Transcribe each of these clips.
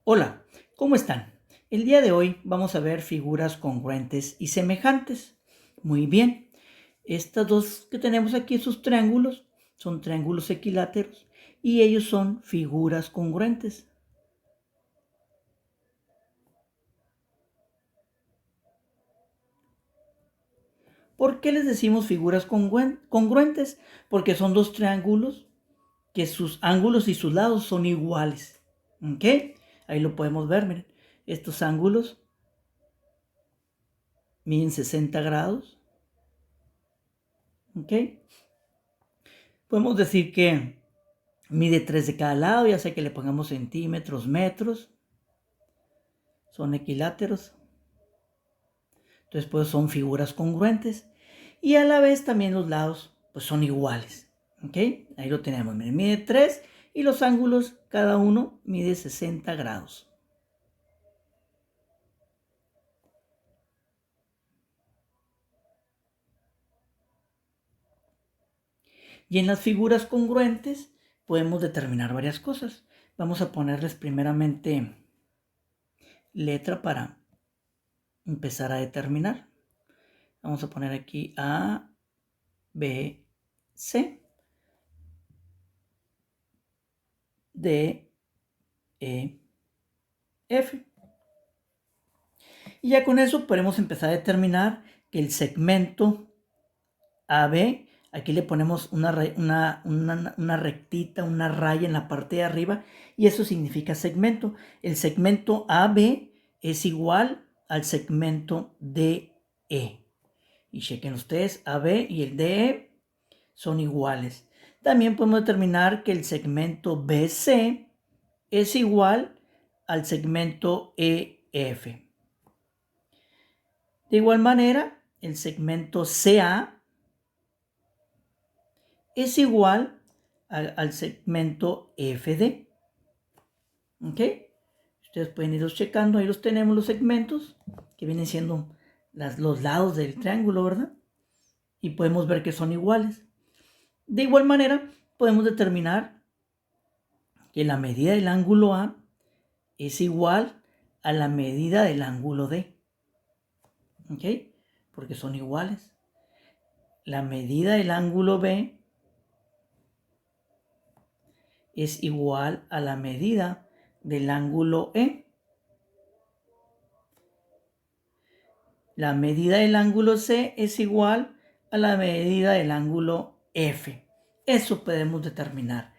Hola, ¿cómo están? El día de hoy vamos a ver figuras congruentes y semejantes. Muy bien, estas dos que tenemos aquí, sus triángulos, son triángulos equiláteros y ellos son figuras congruentes. ¿Por qué les decimos figuras congruentes? Porque son dos triángulos que sus ángulos y sus lados son iguales. ¿Ok? Ahí lo podemos ver, miren. Estos ángulos miden 60 grados. ¿Ok? Podemos decir que mide 3 de cada lado, ya sea que le pongamos centímetros, metros. Son equiláteros. Entonces, pues son figuras congruentes. Y a la vez también los lados, pues son iguales. ¿Ok? Ahí lo tenemos. Miren, mide 3 y los ángulos, cada uno mide 60 grados. Y en las figuras congruentes podemos determinar varias cosas. Vamos a ponerles primeramente letra para empezar a determinar. Vamos a poner aquí A, B, C, D, E, F. Y ya con eso podemos empezar a determinar que el segmento AB, aquí le ponemos una rectita, una raya en la parte de arriba, y eso significa segmento. El segmento AB es igual al segmento DE. Y chequen ustedes, AB y el DE son iguales. También podemos determinar que el segmento BC es igual al segmento EF. De igual manera, el segmento CA es igual al segmento FD. ¿Ok? Ustedes pueden irlos checando, ahí los tenemos los segmentos, que vienen siendo los lados del triángulo, ¿verdad? Y podemos ver que son iguales. De igual manera, podemos determinar que la medida del ángulo A es igual a la medida del ángulo D. ¿Ok? Porque son iguales. La medida del ángulo B es igual a la medida del ángulo E. La medida del ángulo C es igual a la medida del ángulo F. Eso podemos determinar.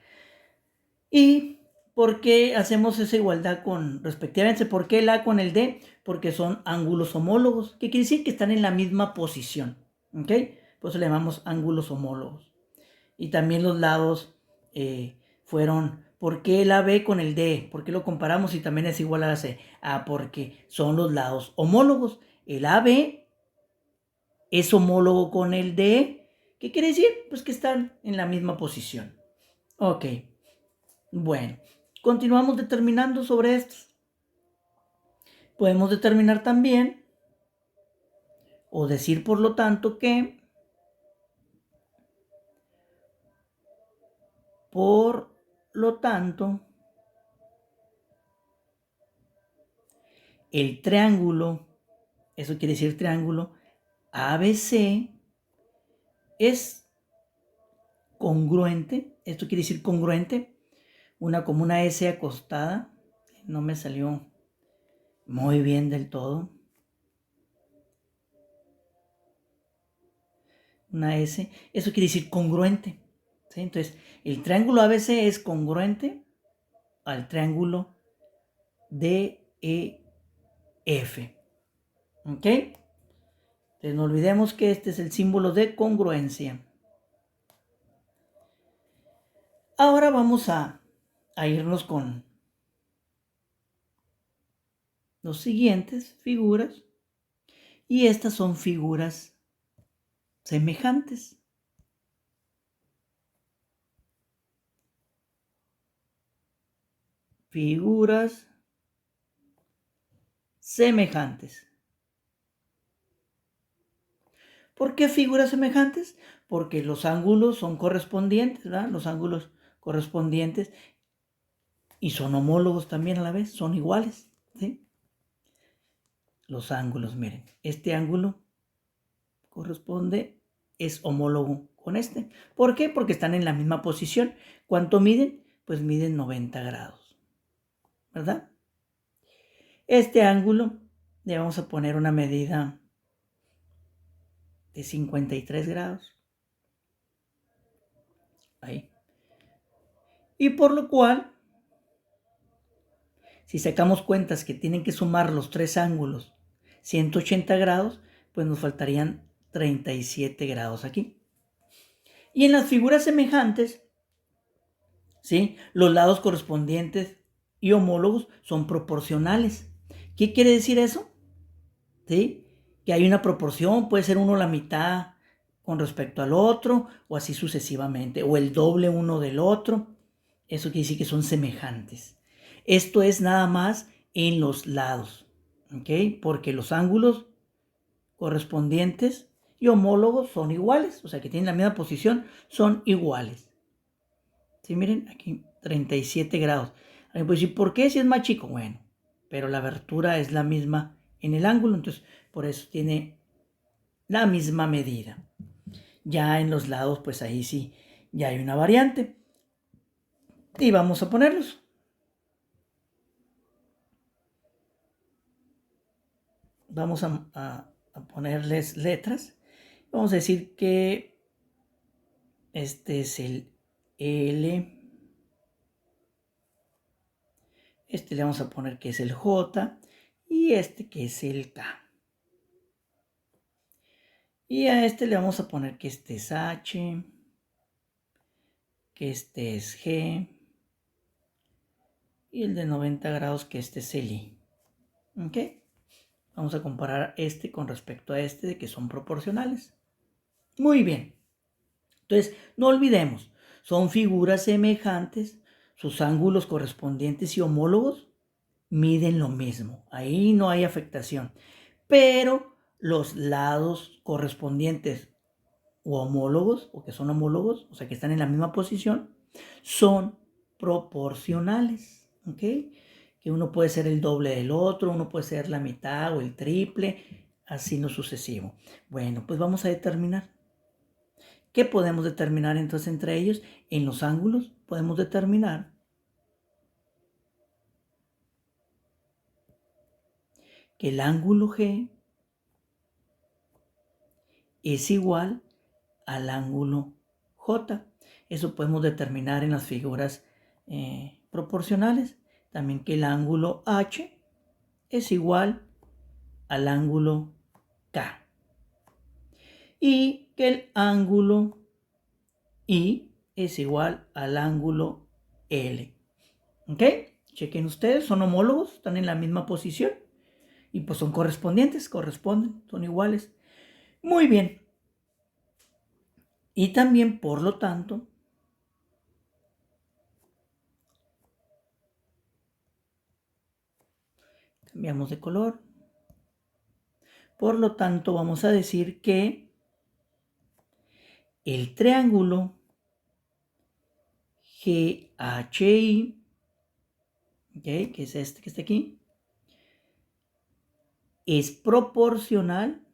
¿Y por qué hacemos esa igualdad respectivamente? ¿Por qué el A con el D? Porque son ángulos homólogos, que quiere decir que están en la misma posición. ¿Ok? Por eso le llamamos ángulos homólogos. Y también los lados fueron, ¿por qué el AB con el D? ¿Por qué lo comparamos y también es igual a la C? Porque son los lados homólogos. El AB es homólogo con el D. ¿Qué quiere decir? Pues que están en la misma posición. Ok. Bueno, continuamos determinando sobre estos. Podemos determinar también, o decir por lo tanto que, por lo tanto, el triángulo, eso quiere decir triángulo, ABC es congruente. Esto quiere decir congruente, como una S acostada. No me salió muy bien del todo. Una S, eso quiere decir congruente. ¿Sí? Entonces, el triángulo ABC es congruente al triángulo DEF. ¿Ok? Entonces, no olvidemos que este es el símbolo de congruencia. Ahora vamos a irnos con las siguientes figuras. Y estas son figuras semejantes. Figuras semejantes. ¿Por qué figuras semejantes? Porque los ángulos son correspondientes, ¿verdad? Los ángulos correspondientes y son homólogos también a la vez, son iguales, ¿sí? Los ángulos, miren, este ángulo corresponde, es homólogo con este. ¿Por qué? Porque están en la misma posición. ¿Cuánto miden? Pues miden 90 grados, ¿verdad? Este ángulo le vamos a poner una medida de 53 grados. Ahí. Y por lo cual, si sacamos cuentas que tienen que sumar los tres ángulos 180 grados, pues nos faltarían 37 grados aquí. Y en las figuras semejantes, ¿sí?, los lados correspondientes y homólogos son proporcionales. ¿Qué quiere decir eso? ¿Sí? Que hay una proporción, puede ser uno la mitad con respecto al otro, o así sucesivamente, o el doble uno del otro. Eso quiere decir que son semejantes. Esto es nada más en los lados, ¿ok? Porque los ángulos correspondientes y homólogos son iguales, o sea que tienen la misma posición, son iguales. ¿Sí? Miren, aquí 37 grados. Alguien puede decir, ¿por qué si es más chico? Bueno, pero la abertura es la misma en el ángulo, entonces por eso tiene la misma medida. Ya en los lados, pues ahí sí, ya hay una variante. Y vamos a ponerlos. Vamos a ponerles letras. Vamos a decir que este es el L. Este le vamos a poner que es el J. Y este que es el K. Y a este le vamos a poner que este es H. Que este es G. Y el de 90 grados que este es el I. ¿Ok? Vamos a comparar este con respecto a este de que son proporcionales. Muy bien. Entonces, no olvidemos, son figuras semejantes, sus ángulos correspondientes y homólogos miden lo mismo. Ahí no hay afectación. Pero los lados correspondientes o homólogos, o que son homólogos, o sea que están en la misma posición, son proporcionales. ¿Ok? Que uno puede ser el doble del otro, uno puede ser la mitad o el triple, así no sucesivo. Bueno, pues vamos a determinar. ¿Qué podemos determinar entonces entre ellos? En los ángulos podemos determinar que el ángulo G es igual al ángulo J. Eso podemos determinar en las figuras proporcionales. También que el ángulo H es igual al ángulo K. Y que el ángulo I es igual al ángulo L. ¿Ok? Chequen ustedes, son homólogos, están en la misma posición. Y pues son correspondientes, corresponden, son iguales. Muy bien. Y también, por lo tanto, cambiamos de color. Por lo tanto, vamos a decir que el triángulo GHI, ¿okay?, que es este que está aquí, es proporcional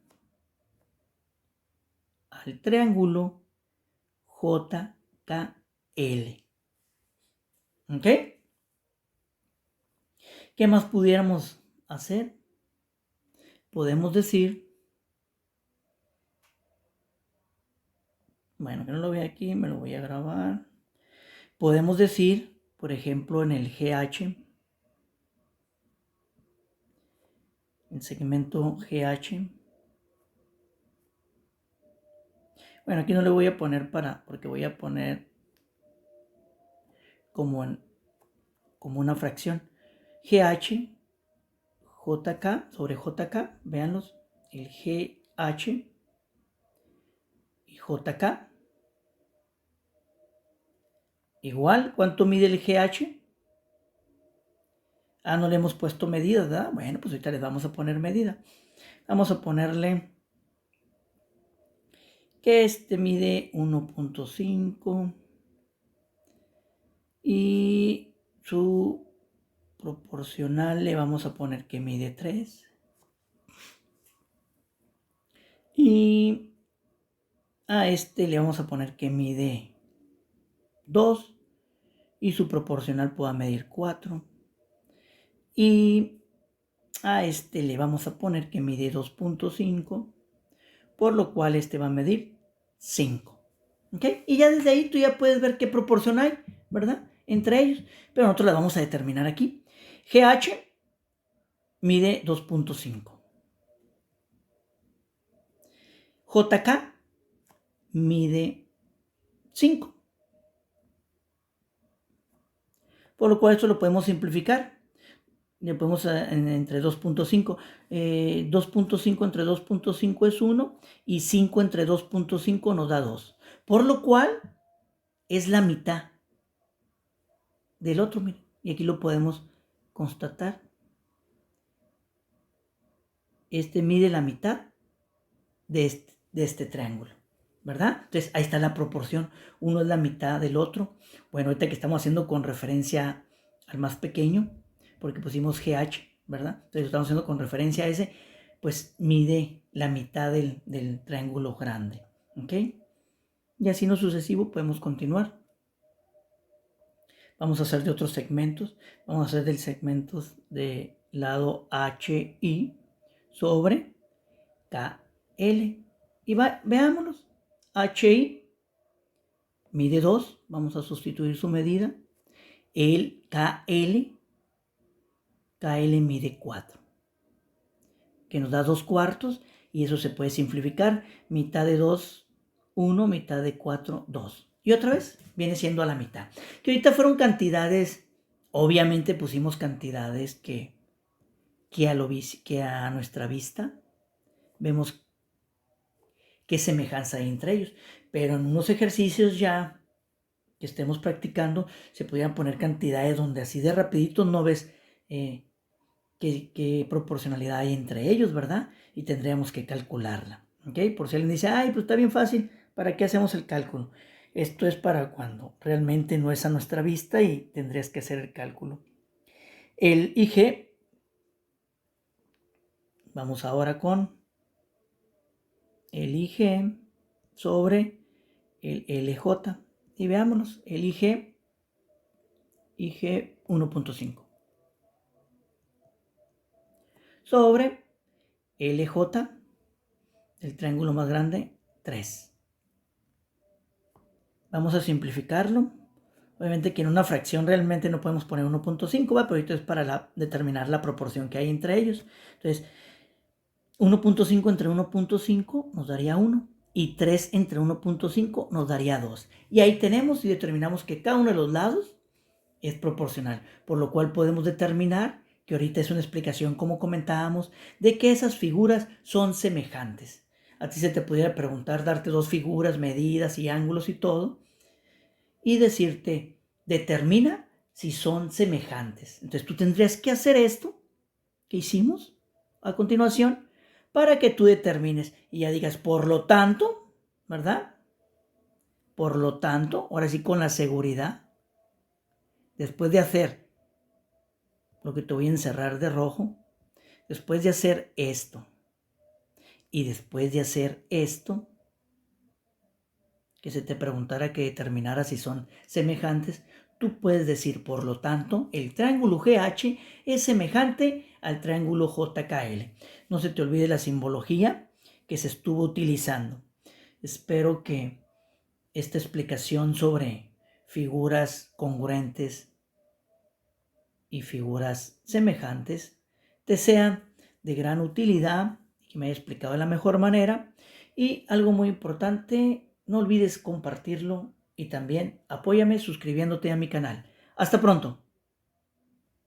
al triángulo JKL. ¿Ok? ¿Qué más pudiéramos hacer? Podemos decir, bueno, que no lo vea aquí, me lo voy a grabar. Podemos decir, por ejemplo, en el GH, el segmento GH. Bueno, aquí no le voy a poner porque voy a poner como una fracción. GH, JK sobre JK, véanlos, el GH y JK. Igual, ¿cuánto mide el GH? No le hemos puesto medida, ¿verdad? Bueno, pues ahorita les vamos a poner medida. Vamos a ponerle que este mide 1.5 y su proporcional le vamos a poner que mide 3. Y a este le vamos a poner que mide 2. Y su proporcional pueda medir 4. Y a este le vamos a poner que mide 2.5. Por lo cual este va a medir 5. ¿Ok? Y ya desde ahí tú ya puedes ver qué proporción hay, ¿verdad? Entre ellos. Pero nosotros la vamos a determinar aquí. GH mide 2.5. JK mide 5. Por lo cual esto lo podemos simplificar. Le podemos entre 2.5. 2.5 entre 2.5 es 1. Y 5 entre 2.5 nos da 2. Por lo cual es la mitad del otro. Miren. Y aquí lo podemos constatar. Este mide la mitad de este triángulo, ¿verdad? Entonces ahí está la proporción. Uno es la mitad del otro. Bueno, ahorita que estamos haciendo con referencia al más pequeño, porque pusimos GH, ¿verdad? Entonces estamos haciendo con referencia a ese, pues mide la mitad del triángulo grande, ¿ok? Y así no sucesivo podemos continuar. Vamos a hacer de otros segmentos. Vamos a hacer del segmento de lado HI sobre KL. Y veámoslos. HI mide 2. Vamos a sustituir su medida. El KL mide 4. Que nos da 2/4. Y eso se puede simplificar. Mitad de 2, 1. Mitad de 4, 2. Y otra vez viene siendo a la mitad. Que ahorita fueron cantidades. Obviamente pusimos cantidades que a nuestra vista vemos qué semejanza hay entre ellos. Pero en unos ejercicios ya que estemos practicando, se podrían poner cantidades donde así de rapidito no ves qué proporcionalidad hay entre ellos, ¿verdad? Y tendríamos que calcularla, ¿ok? Por si alguien dice, ay, pues está bien fácil, ¿para qué hacemos el cálculo? Esto es para cuando realmente no es a nuestra vista y tendrías que hacer el cálculo. El IG, vamos ahora con el IG sobre el LJ. Y veámonos, el IG 1.5 sobre LJ, el triángulo más grande, 3. Vamos a simplificarlo. Obviamente que en una fracción realmente no podemos poner 1.5, pero esto es para determinar la proporción que hay entre ellos. Entonces, 1.5 entre 1.5 nos daría 1. Y 3 entre 1.5 nos daría 2. Y ahí tenemos y determinamos que cada uno de los lados es proporcional. Por lo cual podemos determinar, que ahorita es una explicación como comentábamos, de que esas figuras son semejantes. A ti se te pudiera preguntar, darte dos figuras, medidas y ángulos y todo, y decirte, determina si son semejantes. Entonces tú tendrías que hacer esto que hicimos a continuación para que tú determines y ya digas, por lo tanto, ¿verdad? Por lo tanto, ahora sí con la seguridad, después de hacer lo que te voy a encerrar de rojo, después de hacer esto y después de hacer esto, que se te preguntara que determinara si son semejantes, tú puedes decir, por lo tanto, el triángulo GH es semejante al triángulo JKL. No se te olvide la simbología que se estuvo utilizando. Espero que esta explicación sobre figuras congruentes y figuras semejantes te sea de gran utilidad, que me haya explicado de la mejor manera. Y algo muy importante, no olvides compartirlo y también apóyame suscribiéndote a mi canal. Hasta pronto.